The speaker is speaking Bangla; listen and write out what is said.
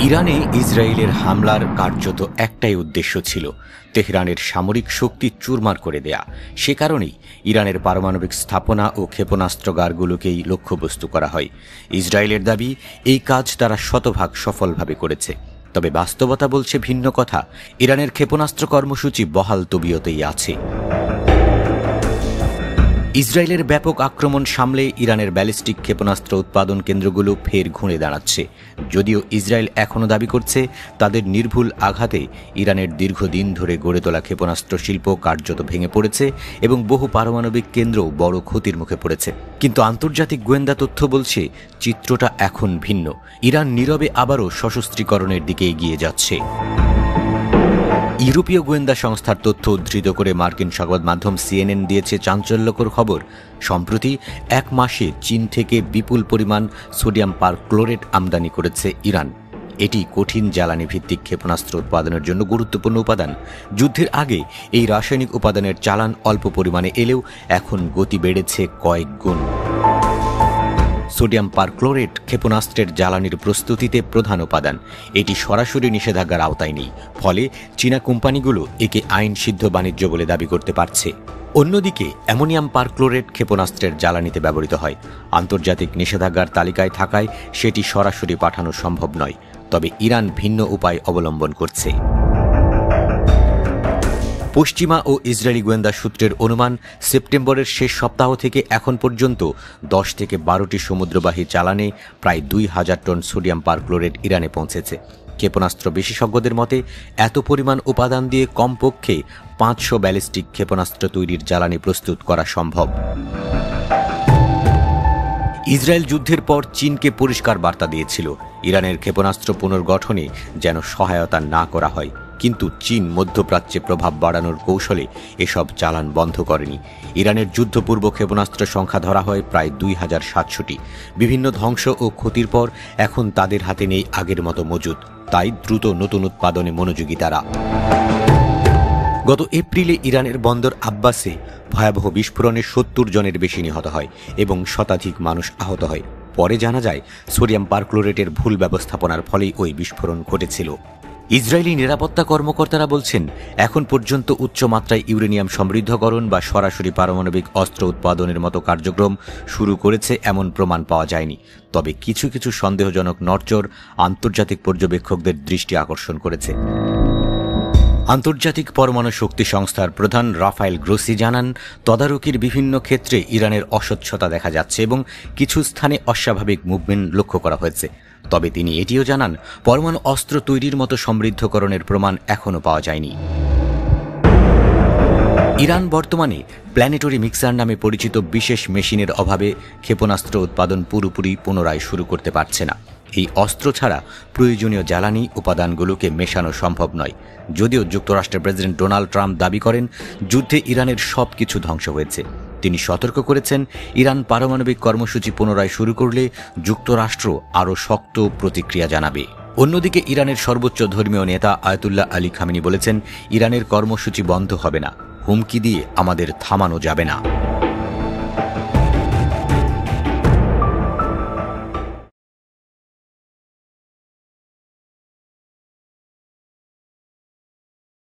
ইরানে ইসরায়েলের হামলার কার্যত একটাই উদ্দেশ্য ছিল, তেহরানের সামরিক শক্তি চুরমার করে দেয়া। সে কারণেই ইরানের পারমাণবিক স্থাপনা ও ক্ষেপণাস্ত্রাগারগুলোকেই লক্ষ্যবস্তু করা হয়। ইসরায়েলের দাবি, এই কাজ তারা শতভাগ সফলভাবে করেছে। তবে বাস্তবতা বলছে ভিন্ন কথা। ইরানের ক্ষেপণাস্ত্র কর্মসূচি বহাল তবিয়তেই আছে। ইসরায়েলের ব্যাপক আক্রমণ সামলে ইরানের ব্যালিস্টিক ক্ষেপণাস্ত্র উৎপাদন কেন্দ্রগুলো ফের ঘুরে দাঁড়াচ্ছে। যদিও ইসরায়েল এখনও দাবি করছে, তাদের নির্ভুল আঘাতে ইরানের দীর্ঘদিন ধরে গড়ে তোলা ক্ষেপণাস্ত্র শিল্প কার্যত ভেঙে পড়েছে এবং বহু পারমাণবিক কেন্দ্রও বড় ক্ষতির মুখে পড়েছে। কিন্তু আন্তর্জাতিক গোয়েন্দা তথ্য বলছে, চিত্রটা এখন ভিন্ন। ইরান নীরবে আবারও সশস্ত্রীকরণের দিকে এগিয়ে যাচ্ছে। ইউরোপীয় গোয়েন্দা সংস্থার তথ্য উদ্ধৃত করে মার্কিন সংবাদ মাধ্যম CNN দিয়েছে চাঞ্চল্যকর খবর। সম্প্রতি এক মাসে চীন থেকে বিপুল পরিমাণ সোডিয়াম পারক্লোরেট আমদানি করেছে ইরান। এটি কঠিন জ্বালানি ভিত্তিক ক্ষেপণাস্ত্র উৎপাদনের জন্য গুরুত্বপূর্ণ উপাদান। যুদ্ধের আগে এই রাসায়নিক উপাদানের চালান অল্প পরিমাণে এলেও এখন গতি বেড়েছে কয়েক গুণ। সোডিয়াম পারক্লোরেট ক্ষেপণাস্ত্রের জ্বালানির প্রস্তুতিতে প্রধান উপাদান। এটি সরাসরি নিষেধাজ্ঞার আওতায় নেই, ফলে চীনা কোম্পানিগুলো একে আইনসিদ্ধ বাণিজ্য বলে দাবি করতে পারছে। অন্যদিকে অ্যামোনিয়াম পারক্লোরেট ক্ষেপণাস্ত্রের জ্বালানিতে ব্যবহৃত হয়। আন্তর্জাতিক নিষেধাজ্ঞার তালিকায় থাকায় সেটি সরাসরি পাঠানো সম্ভব নয়। তবে ইরান ভিন্ন উপায় অবলম্বন করছে। পশ্চিমা ও ইসরায়েলি গোয়েন্দা সূত্রের অনুমান, সেপ্টেম্বরের শেষ সপ্তাহ থেকে এখন পর্যন্ত 10 থেকে 12টি সমুদ্রবাহী চালানে প্রায় 2000 টন সোডিয়াম পারক্লোরেট ইরানে পৌঁছেছে। ক্ষেপণাস্ত্র বিশেষজ্ঞদের মতে, এত পরিমাণ উপাদান দিয়ে কমপক্ষে 500 ব্যালিস্টিক ক্ষেপণাস্ত্র তৈরির জ্বালানি প্রস্তুত করা সম্ভব। ইসরায়েল যুদ্ধের পর চীনকে পরিষ্কার বার্তা দিয়েছিল, ইরানের ক্ষেপণাস্ত্র পুনর্গঠনে যেন সহায়তা না করা হয়। কিন্তু চীন মধ্যপ্রাচ্যে প্রভাব বাড়ানোর কৌশলে এসব চালান বন্ধ করেনি। ইরানের যুদ্ধপূর্ব ক্ষেপণাস্ত্র সংখ্যা ধরা হয় প্রায় 2700টি। বিভিন্ন ধ্বংস ও ক্ষতির পর এখন তাদের হাতে নেই আগের মতো মজুদ, তাই দ্রুত নতুন উৎপাদনে মনোযোগী তারা। গত এপ্রিলে ইরানের বন্দর আব্বাসে ভয়াবহ বিস্ফোরণে 70 জনের বেশি নিহত হয় এবং শতাধিক মানুষ আহত হয়। পরে জানা যায়, সোডিয়াম পারক্লোরেটের ভুল ব্যবস্থাপনার ফলেই ওই বিস্ফোরণ ঘটেছিল। ইসরায়েলি নিরাপত্তা কর্মকর্তারা বলছেন, এখন পর্যন্ত উচ্চমাত্রায় ইউরেনিয়াম সমৃদ্ধকরণ বা সরাসরি পারমাণবিক অস্ত্র উৎপাদনের মতো কার্যক্রম শুরু করেছে এমন প্রমাণ পাওয়া যায়নি। তবে কিছু কিছু সন্দেহজনক নড়চড় আন্তর্জাতিক পর্যবেক্ষকদের দৃষ্টি আকর্ষণ করেছে। আন্তর্জাতিক পরমাণু শক্তি সংস্থার প্রধান রাফায়েল গ্রোসি জানান, তদারকির বিভিন্ন ক্ষেত্রে ইরানের অস্বচ্ছতা দেখা যাচ্ছে এবং কিছু স্থানে অস্বাভাবিক মুভমেন্ট লক্ষ্য করা হয়েছে। তবে তিনি এটিও জানান, পরমাণু অস্ত্র তৈরির মতো সমৃদ্ধকরণের প্রমাণ এখনও পাওয়া যায়নি। ইরান বর্তমানে প্ল্যানেটরি মিক্সার নামে পরিচিত বিশেষ মেশিনের অভাবে ক্ষেপণাস্ত্র উৎপাদন পুরোপুরি পুনরায় শুরু করতে পারছে না। এই অস্ত্র ছাড়া প্রয়োজনীয় জ্বালানি উপাদানগুলোকে মেশানো সম্ভব নয়। যদিও যুক্তরাষ্ট্রের প্রেসিডেন্ট ডোনাল্ড ট্রাম্প দাবি করেন, যুদ্ধে ইরানের সব কিছু ধ্বংস হয়েছে। তিনি সতর্ক করেছেন, ইরান পারমাণবিক কর্মসূচি পুনরায় শুরু করলে যুক্তরাষ্ট্র আরও শক্ত প্রতিক্রিয়া জানাবে। অন্যদিকে ইরানের সর্বোচ্চ ধর্মীয় নেতা আয়াতুল্লাহ আলী খামেনি বলেছেন, ইরানের কর্মসূচি বন্ধ হবে না, হুমকি দিয়ে আমাদের থামানো যাবে না।